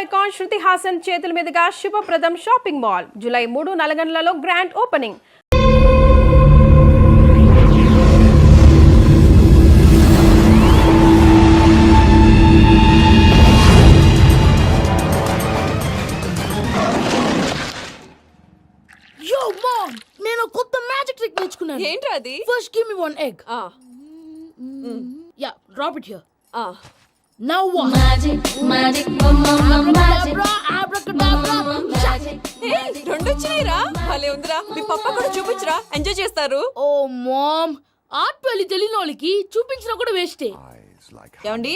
Icon Shruti Haasan చేతుల మీదుగా Shubhapradam shopping mall July 3 నల్గొండలలో గ్రాండ్ ఓపెనింగ్. Yo mom, నేను కొత్త మ్యాజిక్ ట్రిక్ నేర్చుకున్నాను. ఏంట్రా అది? First give me one egg. Yeah, drop it here. Now what? Magic, mama, magic. Abracadabra. రెండు వచ్చినాయిరా. భలే ఉందిరా. మీ పప్ప కూడా చూపించరా, ఎంజాయ్ చేస్తారు. Oh mom, ఆర్ట్ వెళ్ళి తెలియని వాళ్ళకి చూపించినా కూడా వేస్టే. ఏమండి,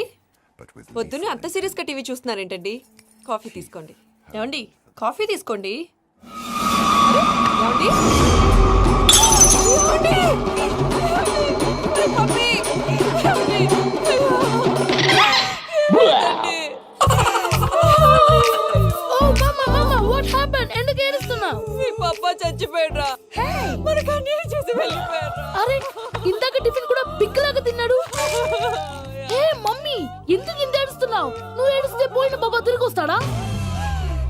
పొద్దున్నే అంత సీరియస్ గా టీవీ చూస్తున్నారేంటండి? కాఫీ తీసుకోండి. ఏమండి, కాఫీ తీసుకోండి. ఏమండి? పప్పి! ఏమండి? Oh mama, what happened? ఎందుకు ఏడుస్తున్నావు? మీ పప్ప చచ్చిపోయాడురా. మనకు అన్యాయం చేసి వెళ్ళిపోయాడురా. అరే, ఇందాక టిఫిన్ కూడా పిక్కలాగా తిన్నాడు. హే మమ్మీ, ఎందుకు ఇంత ఏడుస్తున్నావు? నువ్వు ఏడిస్తే పోయిన బాబా తిరిగి వస్తాడా?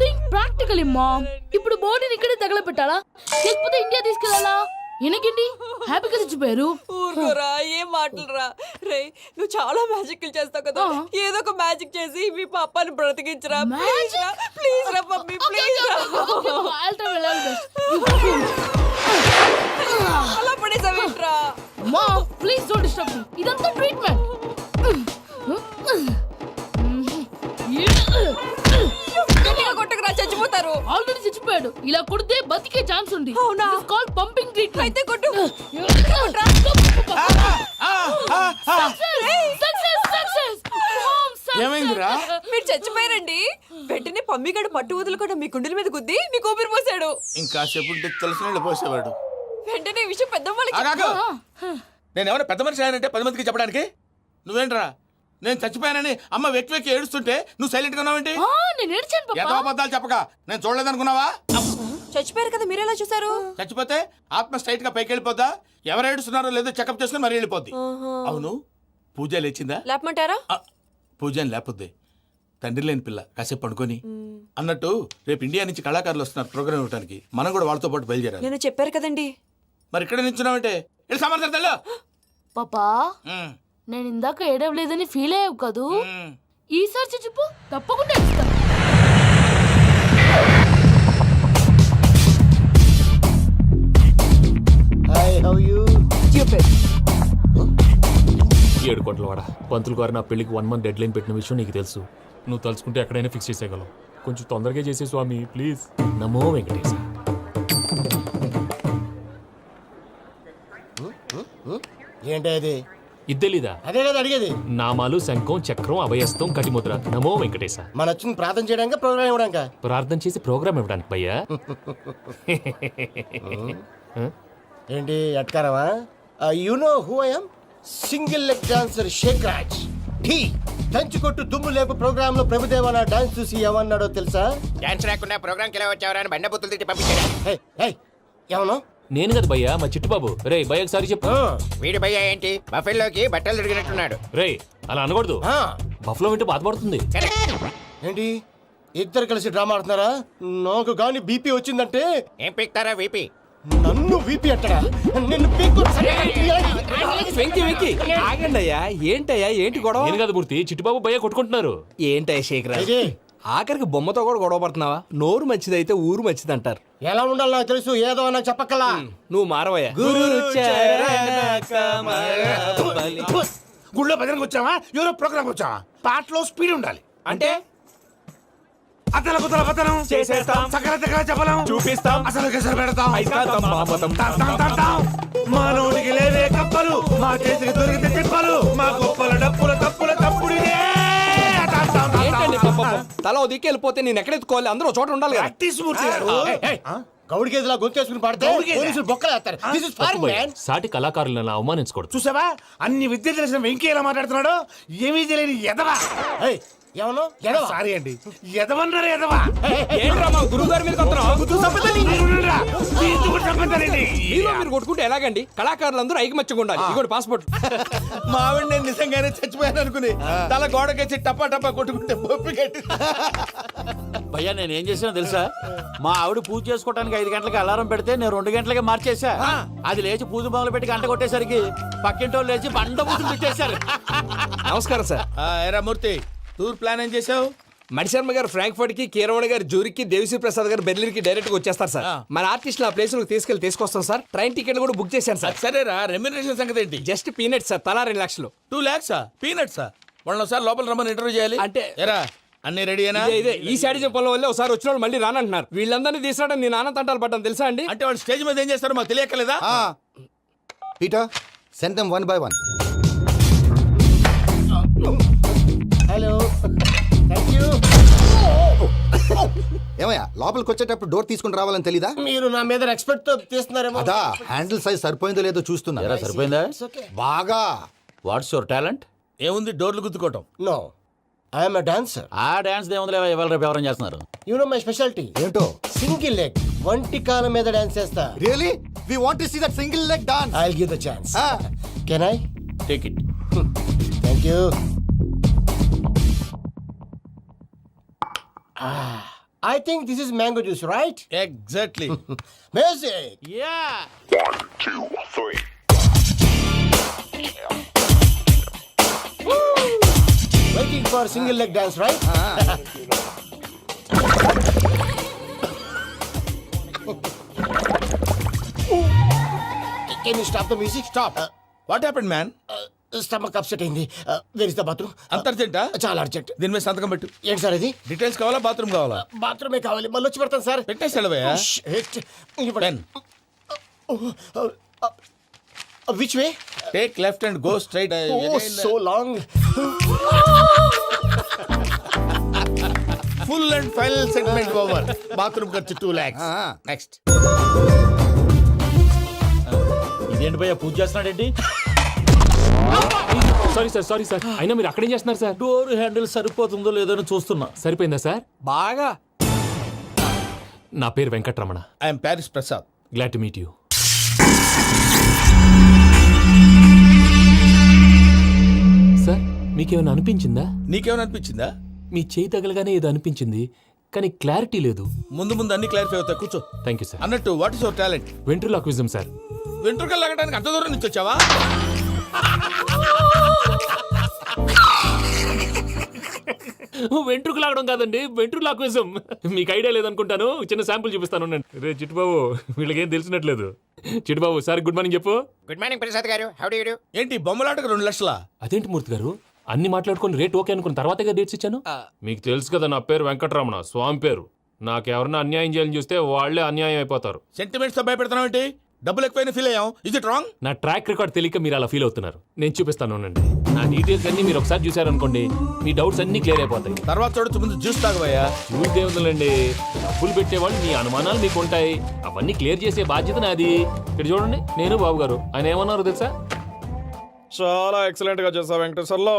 Think practically mom. ఇప్పుడు బాడీని ఇక్కడే తగలబెట్టాలా లేకపోతే ఇండియా తీసుకెళ్ళాలా? ఎనకండి హ్యాపీగా చచ్చిపోయారు. ఊరుకోరా, ఏం మాటలురా. రే, నువ్వు చాలా మ్యాజిక్లు చేస్తావు కదా, ఏదో ఒక మ్యాజిక్ చేసి మీ పాపాని బ్రతికించరా. ప్లీజ్ రా మమ్మీ, ప్లీజ్ రా. అలా పడేసావేంట్రా? Mom please don't disturb me. ఇదంతా ట్రీట్మెంట్. గట్టిగా కొట్టకురా, చచ్చిపోతారు. ఆల్రెడీ చచ్చిపోయాడు. ఇలా కొడితే బతికే ఛాన్స్ ఉంది. అవునా? It's called pumping treatment. అయితే కొట్టు. ఏమైందిరా? మీరు చచ్చిపోయారండి. వెంటనే పమ్మిగాడు పట్టు వదులుకుండా మీ గుండెల మీద గుద్ది మీకు ఊపిరి పోసాడు. ఇంకా చెప్పుంటే తెలిసిన పోసేవాడు. వెంటనే ఈ విషయం పెద్ద వాళ్ళకి నేను ఎవరైనా పెద్ద మనిషి ఆయనంటే 10 మందికి చెప్పడానికి. నువ్వేంట్రా, నేను చచ్చిపోయానని అమ్మ వెక్కి వెక్కి ఏడుస్తుంటే నువ్వు సైలెంట్ గా ఉన్నావేంటి? నేను ఏడ్చాను పాపా. ఏదో అబద్ధాలు చెప్పక నేను చూడలేదనుకున్నావా? చచ్చిపోయారు కదా, మీరెలా చూసారు? చచ్చిపోతే ఆత్మ స్ట్రైట్ గా పైకి వెళ్ళిపోద్దా? ఎవరు ఏడుస్తున్నారో లేదో చెకప్ చేసుకుని మరీ వెళ్ళిపోద్ది. అవును, పూజ లేచిందా? లేపమంటారా? పూజ అని లేకపోద్ది. తండ్రి లేని పిల్ల కాసేపు పడుకొని. అన్నట్టు రేపు ఇండియా నుంచి కళాకారులు వస్తున్నారు ప్రోగ్రామ్ ఇవ్వడానికి. మనం కూడా వాళ్ళతో పాటు బయలుదేరాలి. నేను చెప్పారు కదండి. మరి ఇక్కడ నిల్చున్నావంటే సమర్థ పాపా, నేను ఇందాక ఏడవలేదని ఫీల్ అయ్యావు కదూ. ఈసారి చచ్చిపో, తప్పకుండా ఏడుస్తాను. Hi, how you? ఏడు కోట్ల వాడ పంతులు గారు నా పెళ్లికి 1 month డెడ్ లైన్ పెట్టిన విషయం నీకు తెలుసు. నువ్వు తలుచుకుంటే ఎక్కడైనా ఫిక్స్ చేసేయగలవు. కొంచెం తొందరగా చేసే స్వామి ప్లీజ్. నమో వెంకటేశ. ఏంటి అది? ఇద్దెలీదా? అదే కదా అడిగేది. నామాలు శంఖం చక్రం అభయస్తం కటిముద్ర. నమో వెంకటేశ. మన వచ్చింది ప్రార్థన చేయడానికి, ప్రోగ్రామ్ ఇవ్వడానికి. ప్రార్థన చేసి ప్రోగ్రామ్ ఇవ్వడానికి భయ్యా. ఏంటి ఎట్కారమా? You know who I am? Single leg dancer Sheikh Raj. Dhee దంచి కొట్టు దుమ్ము లేపు ప్రోగ్రామ్ లో ప్రభుదేవ నా డాన్స్ చూసి ఏమన్నాడో తెలుసా? డాన్స్ రాకుండా ప్రోగ్రామ్ కి ఎలా వచ్చావరా అని బండ బుద్ధులు తిట్టి పంపించాడు. ఏమన్నా? నేను కదా భయ్యా, మా చిట్టుబాబు. రే భయ్య ఒకసారి చెప్పు. వీడి భయ్య ఏంటి బఫెల్లోకి బట్టలు తిరిగినట్టున్నాడు. రే అలా అనకూడదు. బఫ్లో వింటే బాధపడుతుంది. ఏంటి ఇద్దరు కలిసి డ్రామా ఆడుతున్నారా? నాకు గాని బీపీ వచ్చిందంటే ఏం పీక్తారా వీపీ? నన్ను వీపీ అట్టడా? నిన్ను పీక్కు. ఆగండి అయ్యా, ఏంటయ్యా, ఏంటి గొడవ? నేను కదా మూర్తి, చిట్టుబాబు భయ్య కొట్టుకుంటున్నారు. ఏంటయ్యా శేఖరా, ఆఖరికి బొమ్మతో కూడా గొడవ పడుతున్నావా? నోరు మంచిదైతే ఊరు మంచిది అంటారు. ఎలా ఉండాలి నాకు తెలుసు, ఏదో నాకు చెప్పక్కలా. నువ్వు మారవయ్యా. గుళ్ళో భజనకు వచ్చావా, ఎవరో ప్రోగ్రామ్ వచ్చావా? పాటలో స్పీడ్ ఉండాలి. అంటే అతల కుతల పతనం చేసేస్తాం, సకల దగ్గర చెప్పలేం, చూపిస్తాం, అసలు గెసరు పెడతాం. ఐకాంతం మామతం. మానవుడికి లేవే కప్పలు, మా చేతికి దొరికితే తిప్పలు, మా గొప్పల డప్పుల తప్పుల తప్పుడు. ఏంటండి పాపం? తల ఓ దిక్కు వెళ్ళిపోతే నేను ఎక్కడెత్తుకోవాలి? అందరూ చోట ఉండాలి కదా. గౌడి గేదెలా గొంతేసుకుని పాడితే పోలీసులు బొక్కలేస్తారు. This is foreign, man. సాటి కళాకారులను అవమానించకూడదు. చూసావా, అన్ని విద్య తెలిసిన వెంకీ ఎలా మాట్లాడుతున్నాడు? ఏమీ తెలియని ఎదవా. ఎవను ఎడవ సారీ అండి ఎదవన్నారు ఎదవా ఏంట్రా మా గురువు గారి మీద మీరు కొట్టుకుంటే ఎలాగండి కళాకారులందరూ ఐకమత్యంగా ఉండాలి ఇదిగోటి పాస్పోర్ట్. మా ఆవిడ నేను నిజంగానే చచ్చిపోయాను అనుకుని తల గోడకేసి టపా టపా కొట్టుకుంటే బొప్పి కట్టి భయ్యా నేను ఏం చేసానో తెలుసా? మా ఆవిడ పూజ చేసుకోవడానికి 5 గంటలకి అలారం పెడితే నేను 2 గంటలకే మార్చేసా. అది లేచి పూజ మొదలు పెట్టి గంట కొట్టేసరికి పక్కింటోళ్ళు లేచి బండ పూజలు పెట్టేశారు. నమస్కారం సార్. ఎరా మూర్తి టూర్ ప్లాన్ ఏం చేసావు? మణిశర్మ గారు ఫ్రాంక్ఫర్ట్ కి, కీరవాణి గారు జూరికి, దేవిశ్రీ ప్రసాద్ గారు బెర్లిన్ కి డైరెక్ట్ గా వచ్చేస్తారు సార్. మన ఆర్టిస్ట్ ఆ ప్లేస్ తీసుకొస్తాం సార్. ట్రైన్ టికెట్ కూడా బుక్ చేశాను సార్. సరేరా రెమ్యూనరేషన్ సంగతి ఏంటి? జస్ట్ పీనట్ సార్, తలా 2 లక్షలు. 2 lakhs పీనట్సా? వాళ్ళని ఒకసారి లోపల రమ్మని ఇంటర్వ్యూ చేయాలి. అంటే ఎరా అన్ని రెడీయేనా? ఇదే ఈ శాడిజం పొలం వల్ల ఒకసారి వచ్చిన వాళ్ళు మళ్ళీ రానంటున్నారు. వీళ్ళందరినీ తీసుకురావడం నేను నాన్న తంటాలు పడ్డాను తెలుసా అండి? అంటే వాళ్ళు స్టేజ్ మీద ఏం చేస్తారో మాకు తెలియక్కలేదా? Peter send them 1 by 1. Hello thank you. ఏమయ్యా లోపలికి వచ్చేటప్పుడు డోర్ తీసుకుని రావాలని తెలీదా? మీరు నా మీద ఎక్స్పెక్ట్ తో తీస్తున్నారేమో. అదా హ్యాండిల్ సైజ్ సరిపోయిందో లేదో చూస్తున్నా. ఎరా సరిపోయిందా? బాగా. What's your talent? ఏముంది డోర్లు గుద్దుకోవటం. No I'm a dancer. ఆ డాన్స్ దేవుందిలే, ఇవాళ రేపు ఎవరైనా చేస్తున్నారు. యు నో మై స్పెషాలిటీ ఏంటో? సింగిల్ లెగ్, వంటి కాలం మీద డాన్స్ చేస్తా. Really we want to see that single leg dance. I will give the chance. Can I? Take it. Thank you. I think this is mango juice, right? Exactly. Music. Yeah Waiting for single leg dance, right? Can you stop the music? Stop. What happened man? Stomach upset అయింది. Where is the bathroom? అంత అర్జెంటా? చాలా urgent. దీని మీద సంతకం పెట్టు. ఏంటి sir ఇది? డీటెయిల్స్ కావాలా బాత్రూమ్ కావాలా? బాత్రూమే కావాలి, మళ్ళీ వచ్చి పెడతాను సార్. పెట్టేసి వెళ్ళవయ్యా. Pen which way? Take left and go straight. Oh, so long. Full and final segment over. Bathroom ఖర్చు 2 lakhs. నెక్స్ట్. ఇదేంటి భయ్యా పూజ చేస్తున్నాడేంటి? సారీ సార్ అయినా మీరు అక్కడేం చేస్తున్నారు సార్? డోర్ హ్యాండిల్ సరిపోతుందో లేదో అని చూస్తున్నా. సరిపోయిందా సార్? బాగా. నా పేరు Venkataramana. I'm Paris Prasad. Glad to meet you. Sir మీకేమైనా అనిపించిందా? నీకేమైనా అనిపించిందా? మీ చేయి తగలగానే ఏదో అనిపించింది, కానీ క్లారిటీ లేదు. ముందు ముందు అన్ని క్లారిఫై అవుతాయి, కూర్చో. Thank you sir. అన్నట్టు what is your talent? Ventriloquism sir. వెంట్రుకలు లాగడానికి అంత దూరం నుంచి వచ్చావా? వెంట్రుకు లాగడం కాదండి, వెంట్రులాక్విజం. మీకు ఐడియా లేదనుకుంటాను, చిన్న శాంపుల్ చూపిస్తాను. రే చిట్టుబాబు, వీళ్ళకేం తెలిసినట్లేదు. చిట్టుబాబు సార్ గుడ్ మార్నింగ్ చెప్పు. Good morning Prasad garu. How do you do? ఏంటి బొమ్మలాటకు 2 లక్షలా? అదేంటి మూర్తి గారు, అన్ని మాట్లాడుకుని రేట్ ఓకే అనుకున్న తర్వాతగా డేట్స్ ఇచ్చాను. మీకు తెలుసు కదా నా పేరు వెంకటరమణ, స్వామి పేరు. నాకెవరన్నా అన్యాయం చేయాలని చూస్తే వాళ్లే అన్యాయం అయిపోతారు. సెంటిమెంట్స్ తో భయపెడతావు ఏంటి? డబ్బులు ఎక్కువైనా ఫీల్ అయ్యాం. Is it wrong? నా ట్రాక్ రికార్డ్ తెలియక మీరు అలా ఫీల్ అవుతున్నారు. నేను చూపిస్తాను ఉండండి. నా డీటెయిల్స్ అన్ని మీరు ఒకసారి చూసారనుకోండి, మీ డౌట్స్ అన్ని క్లియర్ అయిపోతాయి. తర్వాత చూడొచ్చు, ముందు జ్యూస్ తాగబోయా. చూస్తే ఉందండి, డబ్బులు పెట్టేవాళ్ళు మీ అనుమానాలు మీకు ఉంటాయి, అవన్నీ క్లియర్ చేసే బాధ్యత నాది. ఇక్కడ చూడండి, నేను బాబు గారు. ఆయన ఏమన్నారు తెలుసా? చాలా ఎక్సలెంట్ గా చేసావు వెంకటేశ్వర్లో.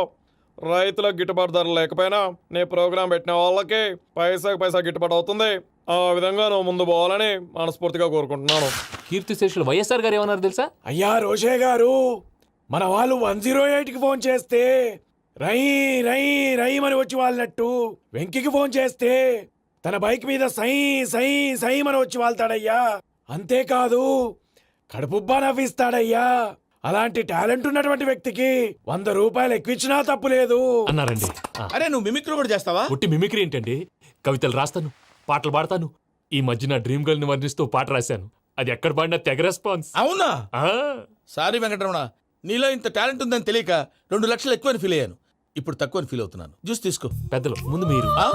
రైతులకు గిట్టుబాటు ధర లేకపోయినా నీ ప్రోగ్రాం పెట్టిన వాళ్ళకి పైసాకి పైసా గిట్టుబాటు అవుతుంది. ఆ విధంగా నువ్వు ముందు పోవాలని మనస్ఫూర్తిగా కోరుకుంటున్నాను. కీర్తిశేషులు వైఎస్ఆర్ గారు ఏమన్నారు తెలుసా? అయ్యా రోషే గారు, మన వాళ్ళు 108కి ఫోన్ చేస్తే రై రై రై అని వచ్చి వాళ్ళనట్టు, వెంకికి ఫోన్ చేస్తే తన బైక్ మీద సై సై సై అని వచ్చి వాళ్తాడయ్యా. అంతేకాదు కడుపుబ్బా నవ్విస్తాడయ్యా. అలాంటి టాలెంట్ ఉన్నటువంటి వ్యక్తికి 100 రూపాయలు ఎక్కువిచ్చినా తప్పు లేదు అన్నారండి. అరే నువ్వు మిమిక్రీ కూడా చేస్తావా? పుట్టి మిమిక్రీ ఏంటండి? కవితలు రాస్తాను, పాటలు పాడతాను. ఈ మధ్య నా డ్రీమ్ గర్ల్ ని వర్ణిస్తూ పాట రాశాను. అది ఎక్కడ పాడినా తెగ రెస్పాన్స్. అవునా? ఆ, సారీ వెంకటరమణ, నీలో ఇంత టాలెంట్ ఉందని తెలియక 2 లక్షలు ఎక్కువని ఫీల్ అయ్యాను. ఇప్పుడు తక్కువని ఫీల్ అవుతున్నాను. జ్యూస్ తీసుకో. పెద్దలు ముందు మీరు. ఆ?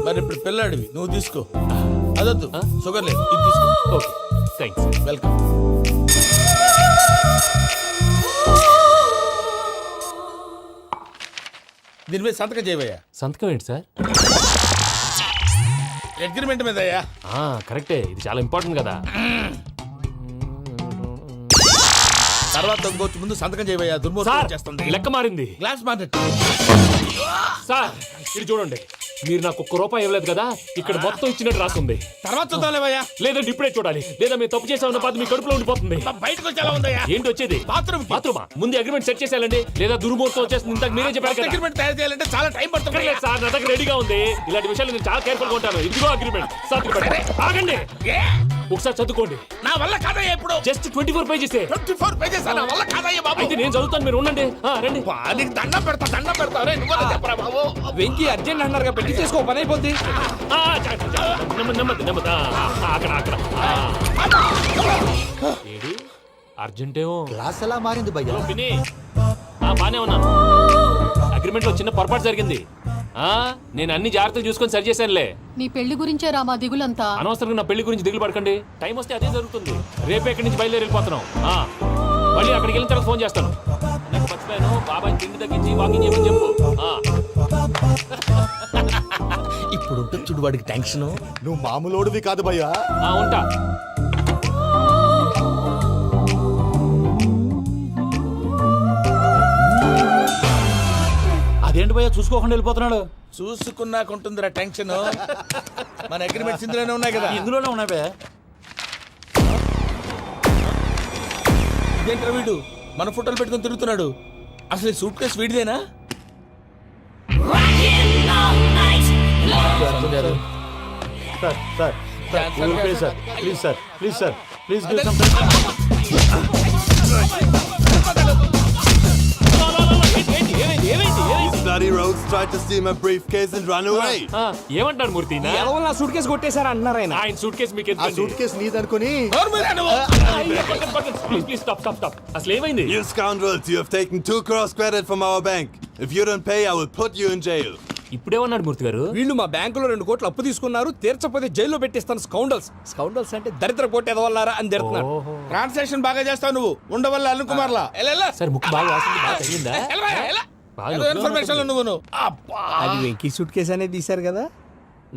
మరి ఇప్పుడు పిల్లాడివి, నువ్వు తీసుకో. అదొద్దు, షుగర్ లేదు, ఇది తీసుకో. Okay thanks. వెల్కమ్. దీని మీద సంతకం చేయవయ్యా. సంతకం ఏంటి సార్? అగ్రిమెంట్ మీద అయ్యా. కరెక్టే, ఇది చాలా ఇంపార్టెంట్ కదా. తర్వాత ఇంకొచ్చి ముందు సంతకం చేయబోయా సార్ దుర్మోహం చేస్తుంది లెక్క మారింది. గ్లాస్ మార్కెట్ సార్ ఇది చూడండి, మీరు నాకు ₹1 ఇవ్వలేదు కదా, ఇక్కడ మొత్తం ఇచ్చినట్టు రాస్తుంది. తర్వాత చూద్దాంలేవయ్యా. లేదంటే ఇప్పుడే చూడాలి, లేదా మేము తప్పు చేసామన్న బాధ మీ కడుపులో ఉండిపోతుంది. బయటకు వచ్చి ఎలా ఉందయ్యా? ఏంటి వచ్చేది? బాత్రూమ్ బాత్రూమా? ముందు అగ్రిమెంట్ సెట్ చేసేయాలండి, లేదా దుర్మూర్తం వచ్చేస్తుంది. ఇంతకు మీరే చెప్పారు కదా. అగ్రిమెంట్ తయారు చేయాలంటే చాలా టైం పడుతుంది. అక్కర్లేదు సార్, నా దగ్గర రెడీగా ఉంది. ఇలాంటి విషయాలు నేను చాలా కేర్ఫుల్ గా ఉంటాను. ఇదిగో అగ్రిమెంట్. ఆగండి, ఒకసారి చదువుకోండి. నా వల్ల కాదయ్యా ఇప్పుడు. Just 24 pages. 24 పేజెస్ నా వల్ల కాదయ్యా బాబు. అయితే నేను చదువుతాను, మీరు ఉండండి. రండి. నీకు దండం పెడతా రే, నువ్వు చెప్పరా బాబు. వెంకీ అర్జెంట్ అన్నారుగా, పెళ్లి చేసుకో, పని అయిపోద్ది. నెమ్మది నెమ్మది. అక్కడ ఏడి అర్జెంటేమో. క్లాస్ ఎలా మారింది భయ్యా? పిన్ని, బానే ఉన్నాను. అగ్రిమెంట్ లో చిన్న పొరపాటు జరిగింది. నేను అన్ని జాగ్రత్తగా చూసుకొని సరి చేశానులే. నీ పెళ్లి గురించే రా మా దిగులంతా. అనవసరంగా నా పెళ్లి గురించి దిగులు పడకండి. టైం వస్తే అదే జరుగుతుంది. రేపే ఇక్కడి నుంచి బయలుదేరి వెళ్ళిపోతున్నాం. మళ్ళీ అక్కడికి వెళ్ళిన తర్వాత ఫోన్ చేస్తాను. నాకు మర్చిపోయాను, బాబాయ్ తిండి తగ్గించి వాకింగ్ చేయమని చెప్పు. ఇప్పుడు ఉంటుంది చూడు వాడికి టెన్షన్. నువ్వు మామూలోడివి కాదు భయ్యా. ఉంటా. అదేంటి భయ్యా చూసుకోకుండా వెళ్ళిపోతున్నాడు? చూసుకున్నాకుంటుందిరా టెన్షన్. మన అగ్రిమెంట్స్ ఇందులోనే ఉన్నాయి కదా. ఇందులోనే ఉన్నాయి భయ్యా. ఇదేంట్రా వీడు మన ఫోటోలు పెట్టుకొని తిరుగుతున్నాడు? అసలు ఈ సూట్ కేసు వీడిదేనా? ఏమైంది? rogues tried to steal my briefcase and run away. ఏమంటారు మూర్తి? నా సూట్ కేసు కొట్టేశారు అంటున్నారు ఆయన. ఆయన సూట్ కేసు మీకు ఆ సూట్ కేసు నీదనుకుని. Please stop. అసలు ఏమైంది? You scoundrels, you have taken 2 crores credit from our bank. If you don't pay, I will put you in jail. ఇప్పుడేమన్నాడు మూర్తి గారు? వీళ్ళు మా బ్యాంకులో 2 కోట్లు అప్పు తీసుకున్నారు, తీర్చకపోతే జైల్లో పెట్టిస్తాను. స్కౌండల్స్ అంటే దరిద్ర కోట ఎదవల్లారా అని తిడుతున్నారు. ట్రాన్సాక్షన్ బాగా చేస్తావు నువ్వు. ఉండవల్ల అరుణ్ కుమార్ లా. సార్ ముక్కు బాగా వాసింది, బాగా తగిలిందా? ఇన్ఫర్మేషన్ నువ్వు అది వెంకీ సూట్ కేసు అనేది తీశారు కదా,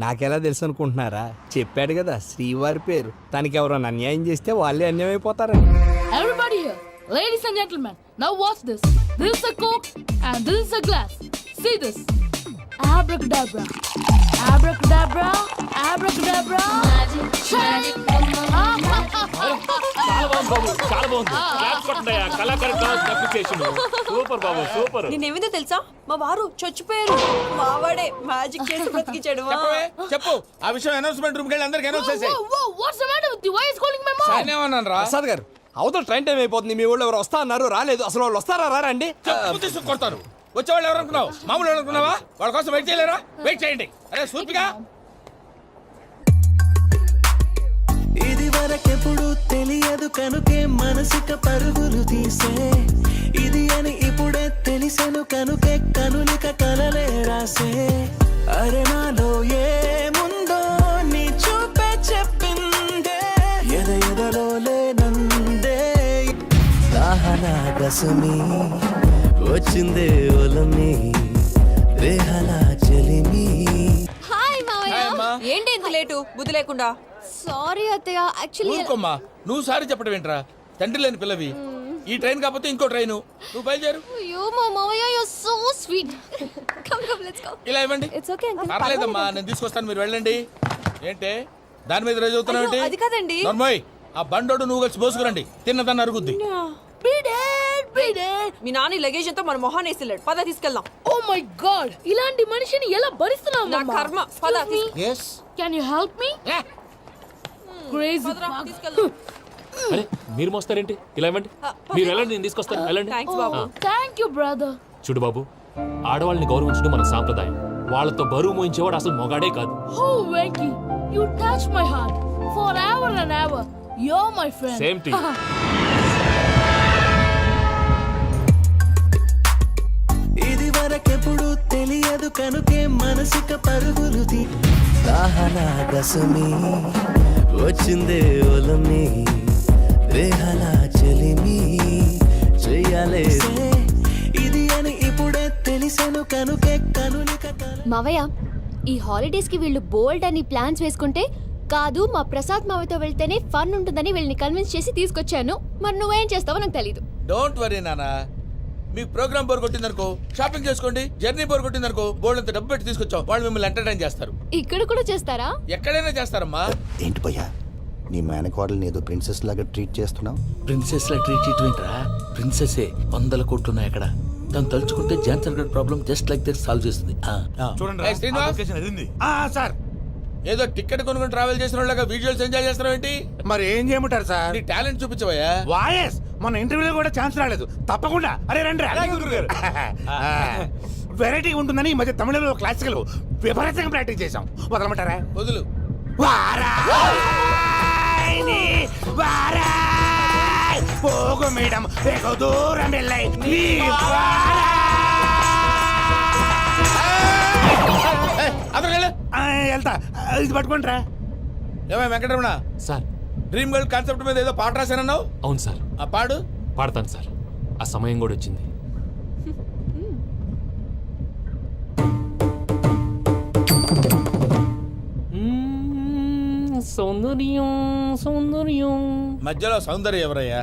నాకెలా తెలుసు అనుకుంటున్నారా? చెప్పాడు కదా శ్రీవారి పేరు. తనకి ఎవరైనా అన్యాయం చేస్తే వాళ్ళే అన్యాయం అయిపోతారని. Everybody here, ladies and gentlemen, now watch this. This is a coke and this is a glass. See this. Abracadabra. Abracadabra. Abracadabra. చాలా బాగుంది. క్లాప్స్ కొట్టండియా. కళాకారు అప్లికేషన్ సూపర్ బాబు, సూపర్. నేనేమిందో తెలుసా, మా వారు చచ్చిపోయారు. మావాడే మ్యాజిక్ చేసి బ్రతికించాడు. చెప్పు ఆ విషయం. అనౌన్స్మెంట్ రూమ్ కెళ్ళి అందరికి అనౌన్స్ చేసేయ్. What's the matter with you? Why is calling my mom? నేనేమన్నాను రా? ప్రసాద్ గారు, అవతల ట్రైన్ టైం అయిపోతుంది. మీ వాళ్ళు ఎవరు వస్తా అన్నారు, రాలేదు. అసలు వాళ్ళు వస్తారా రారా అండి? తీసుకు కొడతారు. వచ్చేవాళ్ళు ఎవరు అనుకున్నావు? మామూలు ఎవరు అనుకున్నావా? వాళ్ళ కోసం వెయిట్ చేయలేరా? వెయిట్ చేయండి. అరే సూపిగా. ఇది వరకెప్పుడు తెలియదు కనుకే మనసుక పరుగులు తీసే, ఇది అని ఇప్పుడే తెలిసెను కనుకే కనులిక కలలే రాసే. అరే నాలో ఏముందో నీ చూపే చెప్పిందే, ఎదలో లేనందే. దాహనా గసమి వచ్చిందే ఒలమి, రేహలా చెలిమి. హాయ్ మావయ్య. ఏంటి ఇంత లేటు? బుద్ధి లేకుండా. సారీ అత్తయ్య, యాక్చువల్లీ ఊరుకోమ్మా. నువ్వు సారీ చెప్పడం ఏంట్రా? తండ్రి లేని పిల్లవి. ఈ ట్రైన్ కాకపోతే ఇంకో ట్రైన్. నువ్వు బయలుదేరు. అయ్యో మా మావయ్య, you are so sweet. Come let's go. ఇలా ఇవ్వండి. It's okay uncle. పర్లేదమ్మా, నేను తీసుకొస్తాను, మీరు వెళ్ళండి. ఏంటే దాని మీద రోజు అవుతున్నావు? అది కాదండి. నర్మోయ్, ఆ బండోడు నువ్వు కలిసి పోసుకురండి. తిన్నదాన్ని అరుగుద్ది. మీ నాని లగేజ్ అంతా మన మొహాన్ వేసిల్లాడు. పద తీసుకెళ్దాం. Oh my god, ఇలాంటి మనిషిని ఎలా భరిస్తున్నావు నా మమ్మా? కర్మ. పద Yes. Can you help me? Crazy. తీసుకెళ్దాం. అరే మీరు మోస్తారేంటి? ఇలా ఇవ్వండి. మీరు వెళ్ళండి, నేను తీసుకొస్తాను. వెళ్ళండి. Thanks Babu. Thank you brother. చూడు బాబు, ఆడవాళ్ళని గౌరవించడం మన సాంప్రదాయం. వాళ్ళతో బరువు మోయించేవాడు అసలు మొగాడే కాదు. Oh Venki, you touch my heart forever and ever. You're my friend. Same to you. ఇది వరకెప్పుడు తెలియదు కనుకే మనసుక పరుగులు తీ. దాహనా గసమి వచ్చిందే ఒలమి, రేహలా చెలిమి చెయ్యాలే. ఇది అని ఇప్పుడే తెలిసెను కనుకే కనులిక. మావయ్య, ఈ హాలిడేస్ కి వీళ్ళు బోల్డ్ అని ప్లాన్స్ వేసుకుంటే, కాదు మా ప్రసాద్ మావయ్యతో వెళ్తేనే ఫన్ ఉంటుందని వీళ్ళని కన్విన్స్ చేసి తీసుకొచ్చాను. మరి నువ్వేం చేస్తావో నాకు తెలీదు. డోంట్ వరీ నానా. మీకు ప్రోగ్రామ్ బోర్ కొట్టిందనుకో షాపింగ్ చేసుకోండి. జర్నీ బోర్ కొట్టిందనుకో బోర్డు అంత డబ్బు పెట్టి తీసుకొచ్చాం. వాళ్ళు మిమ్మల్ని ఎంటర్టైన్ చేస్తారు. ఇక్కడ కూడా చేస్తారా? ఎక్కడైనా చేస్తారమ్మా. ఏంటి భయ్యా నీ మేనకోడల్ని ఏదో ప్రిన్సెస్ లాగా ట్రీట్ చేస్తున్నావు? ప్రిన్సెస్ లా ట్రీట్ చేయటమేంట్రా? ప్రిన్సెస్ 100 కోట్లు ఉన్నాయి అక్కడ. తను తలుచుకుంటే జాన్సన్ గడ్ problem just like this solve చేస్తుంది. ఏయ్ శ్రీనివాస్, సార్ ఏదో టికెట్ కొనుక్కొని ట్రావెల్ చేసిన వాళ్ళగా విజువల్స్ ఎంజాయ్ చేస్తున్నావు ఏంటి? మరి ఏం చేయమంటారు సార్? నీ టాలెంట్ చూపించవయ్యా. వాయస్ మన ఇంటర్వ్యూలో కూడా ఛాన్స్ రాలేదు. తప్పకుండా అరే రండి వెరైటీ ఉంటుందని ఈ మధ్య తమిళంలో క్లాసికల్ విపరీతంగా ప్రాక్టీస్ చేసాం. వదలమంటారా? వదులు. పోగు మేడం దూరం వెళ్ళాయి. వెళ్తా ఇది పట్టుకుంటారా? ఏమై Venkataramana, sir dream girl concept మీద ఏదో పాట రాశానన్నావు. అవును సార్, ఆ పాడు. పాడతాను సార్. ఆ సమయం కూడా వచ్చింది. సౌందర్యం సౌందర్యం. మధ్యలో సౌందర్య ఎవరయ్యా?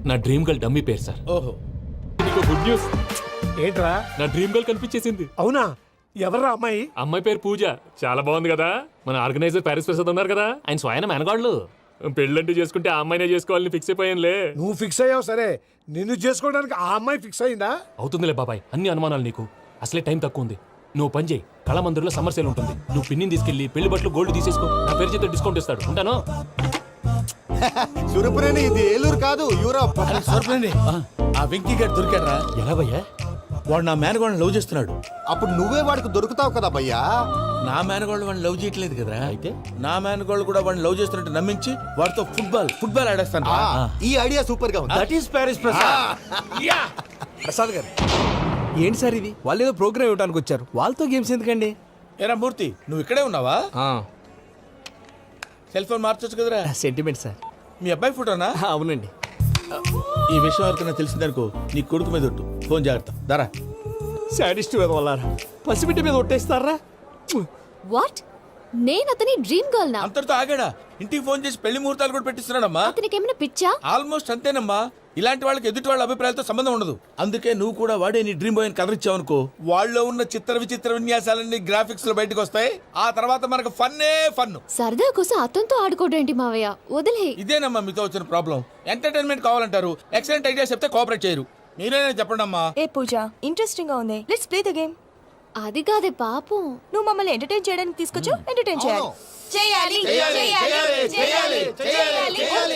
నా డ్రీమ్ గర్ల్ డమ్మీ పేరు సార్. ఓహో, నీకు గుడ్ న్యూస్. ఏంట్రా? నా డ్రీమ్ గర్ల్ కనిపించేసింది. అవునా? ఎవర్రా అమ్మాయి? అమ్మాయి పేరు పూజ. చాలా బాగుంది కదా. మన ఆర్గనైజర్ ప్యారిస్ ప్రసాద్ ఉన్నారు కదా, ఆయన స్వయం మెనగాళ్ళు. పెళ్ళంటూ చేసుకుంటే ఆ అమ్మాయినే చేసుకోవాలని ఫిక్స్ అయిపోయానులే. నువ్వు ఫిక్స్ అయ్యావు సరే, నిన్ను చేసుకోవడానికి ఆ అమ్మాయి ఫిక్స్ అయిందా? అవుతుందిలే బాబాయ్, అన్ని అనుమానాలు నీకు. అసలే టైం తక్కువ ఉంది. నువ్వు పని చేయి, కళామందిర్లో సమ్మర్ సేల్ ఉంటుంది. నువ్వు పిన్నిని తీసుకెళ్లి పెళ్లి బట్టలు గోల్డ్ తీసేసుకో. నా పేరు చేత డిస్కౌంట్ ఇస్తాడు. ఉంటాను. సురపురేని ఇది ఏలూరు కాదు, యూరోప్. సూపరండి. ఆ వెంకీ గారు దొరికాడరా? ఎలా భయ్యా? వాడు నా మేనగోళ్ళని లవ్ చేస్తున్నాడు. అప్పుడు నువ్వే వాడికి దొరుకుతావు కదా భయ్యా. నా మేనగోళ్ళు వాడిని లవ్ చేయట్లేదు కదరా. అయితే నా మేనగోళ్ళు కూడా వాడిని లవ్ చేస్తున్నట్టు నమ్మించి వాడితో ఫుట్బాల్ ఆడేస్తాను. ఈ ఐడియా సూపర్ గా ఉంది. That is Paris Prasad. Prasad గారు ఏంటి సార్ ఇది? వాళ్ళు ఏదో ప్రోగ్రామ్ ఇవ్వడానికి వచ్చారు, వాళ్ళతో గేమ్స్ ఎందుకండి? ఏరా మూర్తి, నువ్వు ఇక్కడే ఉన్నావా? సెల్ ఫోన్ మార్చొచ్చు కదరా. Sentiment sir. మీ అబ్బాయి ఫోటోనా? అవునండి. ఈ విషయం ఎవరికైనా తెలిసిందనుకో నీ కొడుకు మీద ఒట్టు. ఫోన్ జాగ్రత్త. దారా. సాడిస్ట్ మీద వాళ్ళారా? పసిబిడ్డ మీద ఒట్టేస్తారా? వాట్? నేను అతని డ్రీమ్ గర్ల్ నా? అంతటితో ఆగాడా? ఇంటికి ఫోన్ చేసి పెళ్లి ముహూర్తాలు కూడా పెట్టిస్తున్నాడమ్మా. అతనికి ఏమైనా పిచ్చా? ఆల్మోస్ట్ అంతేనమ్మా. ఇలాంటి వాళ్ళకి ఎదుటి వాళ్ళ అభిప్రాయాలతో సంబంధం ఉండదు. అందుకే నువ్వు కూడా వాడే నీ డ్రీమ్ బాయ్ కలర్ ఇచ్చావనుకో, వాళ్ళలో ఉన్న చిత్ర విచిత్ర విన్యాసాలన్నీ గ్రాఫిక్స్ లో బయటకు వస్తాయి. ఆ తర్వాత మనకు ఫన్నే ఫన్. సరదా కోసం అతనితో ఆడుకోవడేంటి మావయ్య? వదిలే. ఇదేనమ్మా మీతో వచ్చిన ప్రాబ్లం. ఎంటర్టైన్మెంట్ కావాలంటారు, ఎక్సలెంట్ ఐడియా చెప్తే కోఆపరేట్ చేయరు. మీరేనా చెప్పండి అమ్మా. ఏ పూజ, ఇంట్రెస్టింగ్ గా ఉంది. Let's play the game. అది కాదే పాపం. నువ్వు మమ్మల్ని ఎంటర్టైన్ చేయడానికి తీసుకొచ్చు. ఎంటర్టైన్ చేయాలి.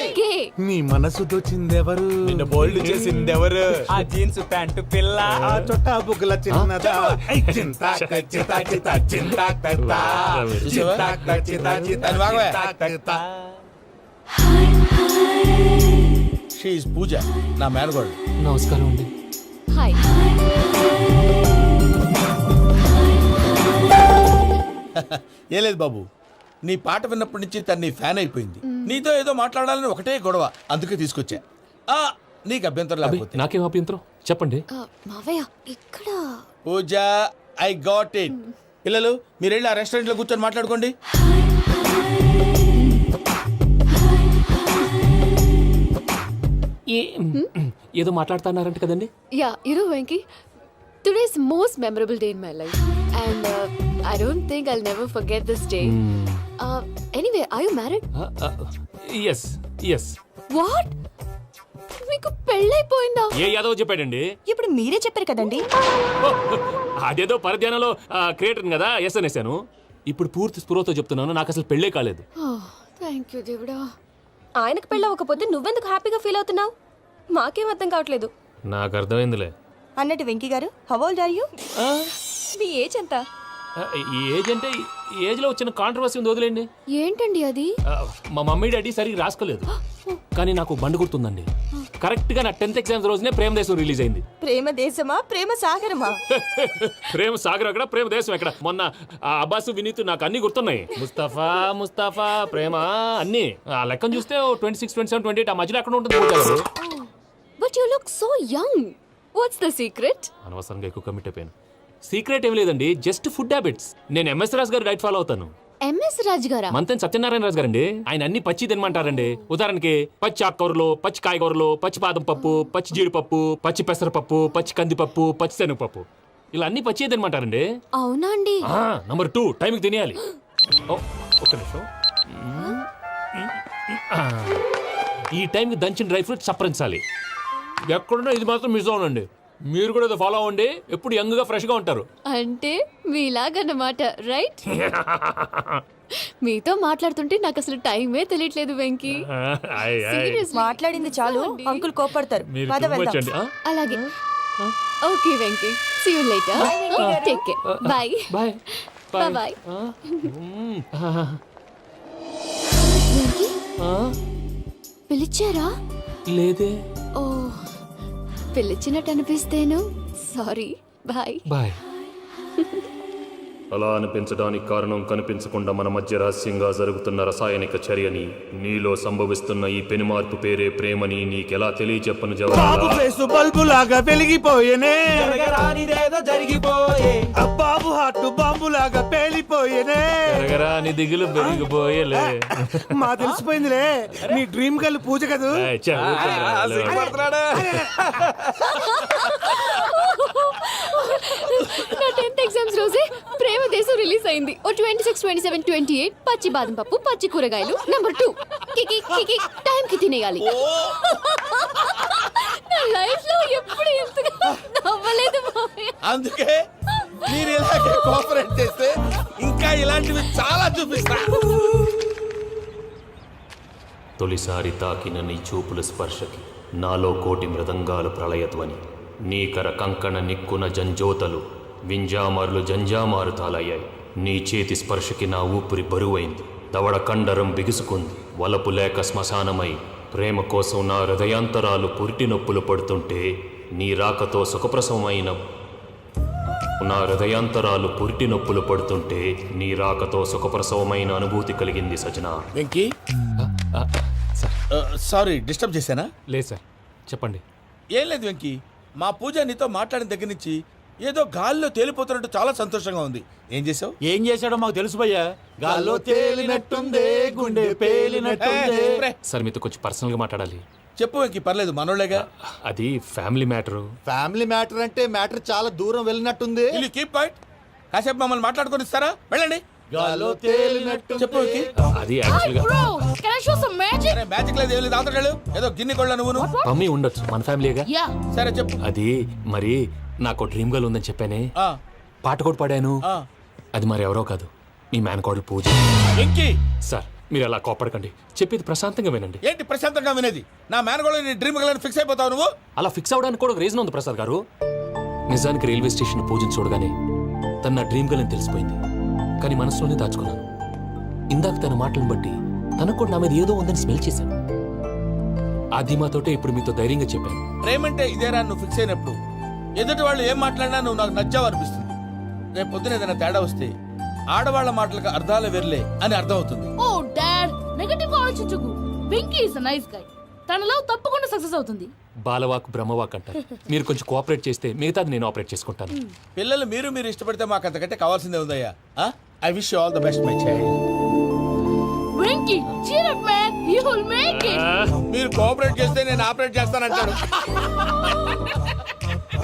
ఓకే. నీ మనసు దోచిందెవరు? నిన్ను బోల్డ్ చేసిందెవరు? ఆ జీన్స్ ప్యాంటు పిల్ల, ఆ చొట్టా బుగ్గల చిన్నదా. షీఈ్ పూజ, నా మేనగోడు. నమస్కారం అండి. హాయ్. ఏ లేదు బాబు, నీ పాట విన్నప్పటి నుంచి తను నీ ఫ్యాన్ అయిపోయింది. నీతో ఏదో మాట్లాడాలని ఒకటే గొడవ, అందుకే తీసుకొచ్చా. నీకు అభ్యంతరం లేకపోతే. నాకేం అభ్యంతరం చెప్పండి. మావయ్య ఇక్కడ. పూజ, ఐ గాట్ ఇట్. పిల్లలు మీరు వెళ్ళి ఆ రెస్టారెంట్ లో కూర్చొని మాట్లాడుకోండి. ఏదో మాట్లాడుతున్నారంట కదండి. Yeah, you Venky, today's most memorable day in my life and I don't think I'll never forget this day. Anyway, are you married? Yes yes. What? మీకు పెళ్ళైపోయిందా? ఏ యాదవ్ చెప్పాడండి? ఇప్పుడు మీరే చెప్పారు కదండి. అదేదో పరధ్యానంలో క్రియేటర్ కదా ఎస్ అనేసాను. ఇప్పుడు పూర్తి స్పృహతో చెప్తున్నాను, నాకు అసలు పెళ్ళే కాలేదు. థ్యాంక్ యూ దేవుడా. ఆయనకు పెళ్ళి అవ్వకపోతే నువ్వెందుకు హ్యాపీగా ఫీల్ అవుతున్నావు? మాకేం అర్థం కావట్లేదు. నాకు అర్థమైందిలే. అన్నట్టు Venky garu, how old are you? మీ ఏజ్ ఎంత? ఏజ్ అంటే ఏజ్ లో వచ్చిన కాంట్రవర్సీ ఉంది, వదిలేండి. ఏంటండి అది? మా మమ్మీ డాడీ సరిగ్గా రాసుకోలేదు, కానీ నాకు బండి గుర్తుందండి. కరెక్ట్ గా నా 10th ఎగ్జామ్స్ రోజునే ప్రేమ దేశం రిలీజ్ అయింది. ప్రేమ దేశమా ప్రేమ సాగరమా? ప్రేమ సాగర్ ఎక్కడ, ప్రేమ దేశం ఎక్కడ? మొన్న అబ్బాసు వినీత్ నాకు అన్ని గుర్తున్నాయి. ముస్తఫా ప్రేమ అన్ని ఆ లెక్కను చూస్తే 26, 27, 28 ఆ మధ్యలో ఎక్కడ ఉంటుంది. But you look so young. What's the secret? అనవసరంగా ఎక్కువ కమిట్ అయిపోయాను. సీక్రెట్ ఏం లేదండి, జస్ట్ ఫుడ్ హ్యాబిట్స్. నేను ఎంఎస్ రాజ్ గారు డైట్ ఫాలో అవుతాను. ఎంఎస్ రాజు గారా? మంతెన్ సత్యనారాయణ రాజు గారండి. ఆయన అన్ని పచ్చి తినమంటారండి. ఉదాహరణకి పచ్చి ఆకుకూరలు, పచ్చి కాయగూరలు, పచ్చి బాదం పప్పు, పచ్చి జీడిపప్పు, పచ్చి పెసరపప్పు, పచ్చి కందిపప్పు, పచ్చి శనగపప్పు, ఇలా అన్ని పచ్చి తినమంటారండి. అవునా అండి? నంబర్ 2 టైంకి తినేయాలి. ఒక్క నిమిషం. ఈ టైంకి దంచిన డ్రై ఫ్రూట్స్ సప్పరించాలి. ఎక్కడున్నా ఇది మాత్రం మిస్ అవునండి. మీరు కూడా ఇది ఫాలో అవ్వండి. ఎప్పుడు యంగ్ గా ఫ్రెష్ గా ఉంటారు. అంటే మీలాగన్నమాట, రైట్? మీతో మాట్లాడుతుంటే నాకు అసలు టైమే తెలియట్లేదు వెంకీ. Seriously. మాట్లాడింది చాలు, అంకుల్ కోపడతారు. మీరు పద too much వెళ్దాం. అండి. అలాగే. Okay Venky, see you later. Take care. Bye bye bye. పిలిచారా? లేదే. ఓ, పిలిచినట్టు అనిపిస్తేను సారీ. Bye bye. అలా అనిపించడానికి కారణం కనిపించకుండా మన మధ్య రహస్యంగా జరుగుతున్న రసాయనిక చర్యని, నీలో సంభవిస్తున్న ఈ పెనుమార్పు పేరే ప్రేమని నీకెలా తెలియచెప్పను జవాబు. ఫేసు బల్బు లాగా వెలిగిపోయేనే, జరిగిపోయే బాబు హార్ట్ బాంబు లాగా పేలిపోయేనే. జరగరాని దిగులు పెరిగిపోయేలే. మా తెలిసిపోయిందిలే, నీ డ్రీమ్ గర్ల్ పూజ కదూ. నా 10th ఎగ్జామ్స్ రోజే ప్రేమ దేశం రిలీజ్ అయింది. ఓ 26, 27, 28 పచ్చి బాదం పప్పు, పచ్చి కూరగాయలు. నెంబర్ 2 కికి కికి టైం కి తినేయాలి. నా లైఫ్ లో ఎప్పుడు ఎంతగా నవ్వలేదు మామయ్య. అందుకే మీరు ఇలాగే కోఆపరేట్ చేస్తే ఇంకా ఇలాంటివి చాలా చూపిస్తా. తొలిసారి తాకిన నీ చూపుల స్పర్శకి నాలో కోటి మృదంగాలు ప్రళయధ్వని. నీకర కంకణ నిక్కున జంజోతలు, వింజామారులు జంజామారు తాలయ్యాయి. నీ చేతి స్పర్శకి నా ఊపిరి బరువైంది. దవడ కండరం బిగుసుకుంది. వలపు లేక శ్మశానమై ప్రేమ కోసం నా హృదయాంతరాలు పురిటి నొప్పులు పడుతుంటే, నీ రాకతో సుఖప్రసవమైన నా హృదయాంతరాలు పురిటి నొప్పులు పడుతుంటే నీ రాకతో సుఖప్రసవమైన అనుభూతి కలిగింది సజనా. వెంకీ, సారీ డిస్టర్బ్ చేశానా? లేదు సార్, చెప్పండి. ఏం లేదు వెంకీ, మా పూజ నీతో మాట్లాడిన దగ్గర నుంచి ఏదో గాల్లో తేలిపోతున్నట్టు చాలా సంతోషంగా ఉంది. ఏం చేసావు? ఏం చేశాడో మాకు తెలుసు భయ్యా. గాల్లో తేలినట్టుందే, గుండె పేలినట్టుందే. సార్ మీతో కొంచెం పర్సనల్గా మాట్లాడాలి. చెప్పు వెంకీ, పర్లేదు, మనోళ్ళేగా. అది ఫ్యామిలీ మ్యాటరు. ఫ్యామిలీ మ్యాటర్ అంటే మ్యాటర్ చాలా దూరం వెళ్ళినట్టుంది. Keep point. కాసేపు మమ్మల్ని మాట్లాడుకొని ఇస్తారా? వెళ్ళండి. గాల్లో తేలినట్టు చెప్పు వెంకీ. అది యాక్చువల్గా Bro, can I show some magic? అరే మ్యాజిక్ లేదు, ఏం లేదు, ఆతడాలు ఏదో గిన్నె కొళ్ళ నువ్వు. మమ్మీ ఉండొచ్చు, మన ఫ్యామిలీగా. Yeah. సరే చెప్పు. అది మరి నాకు డ్రీమ్ గర్ల్ ఉందని చెప్పానే, ఆ, పాట కూడా పాడాను. ఆ. అది మరి ఎవరో కాదు, నీ మేనకోడలు పూజ. వెంకీ, సార్ మీరు అలా కోపడకండి, చెప్పేది ప్రశాంతంగా వినండి. ఏంటి ప్రశాంతంగా వినేది? నా మేనగోళ నీ డ్రీమ్ గర్ల్ ఫిక్స్ అయిపోతావు నువ్వు. అలా ఫిక్స్ అవడానికి కూడా ఒక రీజన్ ఉంది ప్రసాద్ గారు. నిజానికి రైల్వే స్టేషన్ పూజను చూడగానే తన నా డ్రీమ్ గర్ల్ అని తెలిసిపోయింది. కానీ మనసులోనే దాచుకున్నాను. ఇందాక తన మాటలను బట్టి తనకు కూడా నా మీద ఏదో ఉందని స్మెల్ చేశాను. ఆ ధీమాతోటే ఇప్పుడు మీతో ధైర్యంగా చెప్పాను. ప్రేమంటే ఇదేరా నువ్వు ఫిక్స్ అయినప్పుడు ఎదుటి వాళ్ళు ఏం మాట్లాడినా నువ్వు నాకు నచ్చావు అనిపిస్తుంది. రేపు పొద్దున ఏదైనా తేడా వస్తే ఆడవాళ్ల మాటలకు అర్థాలు వెర్లే అని అర్థం అవుతుంది. Oh, Dad, నెగటివ్ ఆలోచించకు. Venky is a nice guy. తన లవ్ తప్పకుండా సక్సెస్ అవుతుంది. బాలవాక్ బ్రహ్మవాక్ అంటారు. మీరు కొంచెం కోఆపరేట్ చేస్తే మిగతాది నేను ఆపరేట్ చేసుకుంటాను. పిల్లలు మీరు ఇష్టపడితే మాకు అంతకంటే కావాల్సిందే ఉందయ్యా. I wish you all the best my child. Venky, cheer up man, you will make it. మీరు కోఆపరేట్ చేస్తే నేను ఆపరేట్ చేస్తానంటాడు.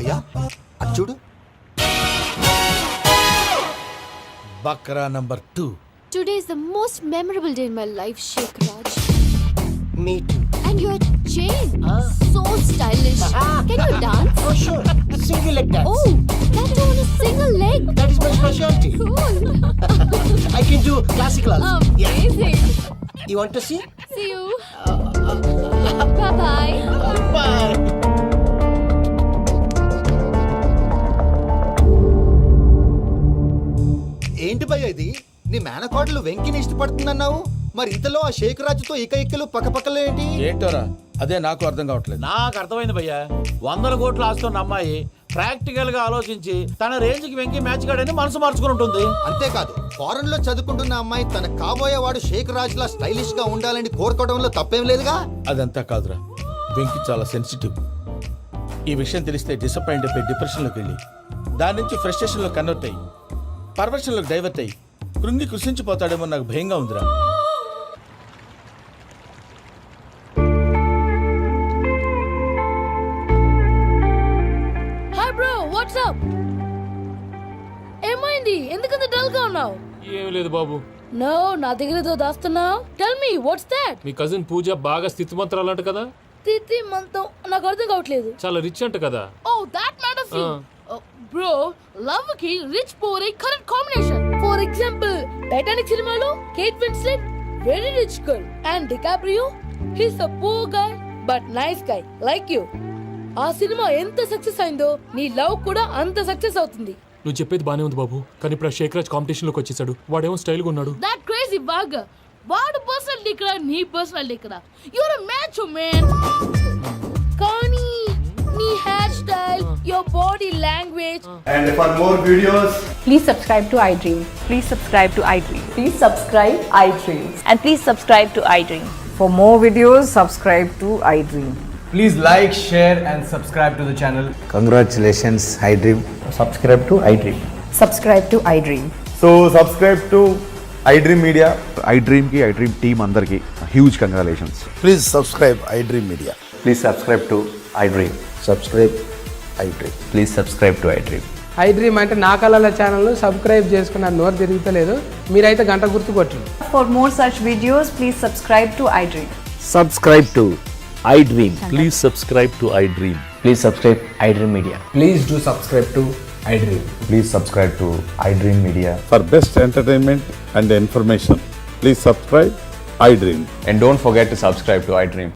అయ్యా అది చూడు. Bakra number 2. Today is the most memorable day in my life, Sheikh Raj. Me too. And your chain, so stylish. Can you dance? Oh sure. Single leg dance. Oh, that too on a single leg. That is my specialty. Cool. I can do classical also. Amazing. You want to see? See you. Bye-bye. Bye. ఏంటి భయ్య ఇది? నీ మేనకోడలు వెంకిని ఇష్టపడుతుందన్నావు, మరి ఇంతలో ఆ షేక్ రాజుతో ఇక్కలు పక్కపక్కలు ఏంటి? ఏంటోరా, అదే నాకు అర్థం కావట్లేదు. నాకు అర్థమైంది భయ్యా. 100 కోట్లు ఆస్తున్న అమ్మాయి ప్రాక్టికల్ గా ఆలోచించి తన రేంజ్ కి వెంకి మ్యాచ్ కాడని మనసు మార్చుకుని ఉంటుంది. అంతేకాదు, ఫారెన్ లో చదువుకుంటున్న అమ్మాయి తన కాబోయేవాడు షేక్ రాజ్ లా స్టైలిష్ గా ఉండాలని కోరుకోవడంలో తప్పేం లేదుగా. అదంతా కాదురా, వెంకి చాలా సెన్సిటివ్. ఈ విషయం తెలిస్తే డిసప్పాయింట్ అయిపోయి డిప్రెషన్లోకి వెళ్ళి దాని నుంచి ఫ్రస్ట్రేషన్లో కన్వర్ట్ అయ్యి పర్వర్షన్లోకి డైవర్ట్ అయ్యి కృంగి కృషించిపోతాడేమో నాకు భయంగా ఉందిరా. హాయ్ బ్రో వాట్సాప్ ఏమైంది ఎందుకంత డల్ గా ఉన్నావు? ఏం లేదు బాబు, నో నా దగ్గర ఏదో దాస్తున్నావు. Tell me what's that? మీ కజిన్ పూజ బాగా స్థితిమంతరాలు అంట కదా, తిత్తి మంతం నాకు అర్థం కావట్లేదు. చాలా రిచ్ అంట కదా. Oh that matters bro, love కి rich poor correct combination. For example Titanic సినిమాలో Kate Winslet very rich girl and DiCaprio he's a poor guy but nice guy like you. ఆ సినిమా ఎంత సక్సెస్ అయిందో నీ లవ్ కూడా అంత సక్సెస్ అవుతుంది. నువ్వు చెప్పేది బానే ఉంది బాబు, కానీ ఇప్పుడు శేఖర్ రాజ్ కాంపిటీషన్ లోకి వచ్చేసాడు. వాడేమో స్టైల్ గా ఉన్నాడు. That crazy bag. వాడు పర్సనాలిటీ ఇక్కడ, నీ పర్సనాలిటీ ఇక్కడ. Your a match man. కానీ నీ hair style, your body language. And for more videos, Please subscribe to iDream. Please subscribe to iDream. Please subscribe iDream. And please subscribe to iDream. For more videos, subscribe to iDream. Please like, share, and subscribe to the channel. congratulations, iDream. Subscribe to iDream. Subscribe to iDream. So subscribe to iDream Media. iDream ki iDream team andarki huge congratulations. Please subscribe iDream Media. Please subscribe to iDream. Subscribe iDream. Please subscribe to iDream. iDream అంటే నా కళల channel subscribe చేసుకున్న నోరు తిరుగుతలేదు, మీరైతే గంట గుర్తు కొట్టండి. For more such videos, please subscribe to iDream. Subscribe to iDream. Please subscribe to iDream. Please subscribe iDream Media. Please do subscribe to iDream. Please subscribe to iDream Media. For best entertainment and information, please subscribe iDream. And don't forget to subscribe to iDream.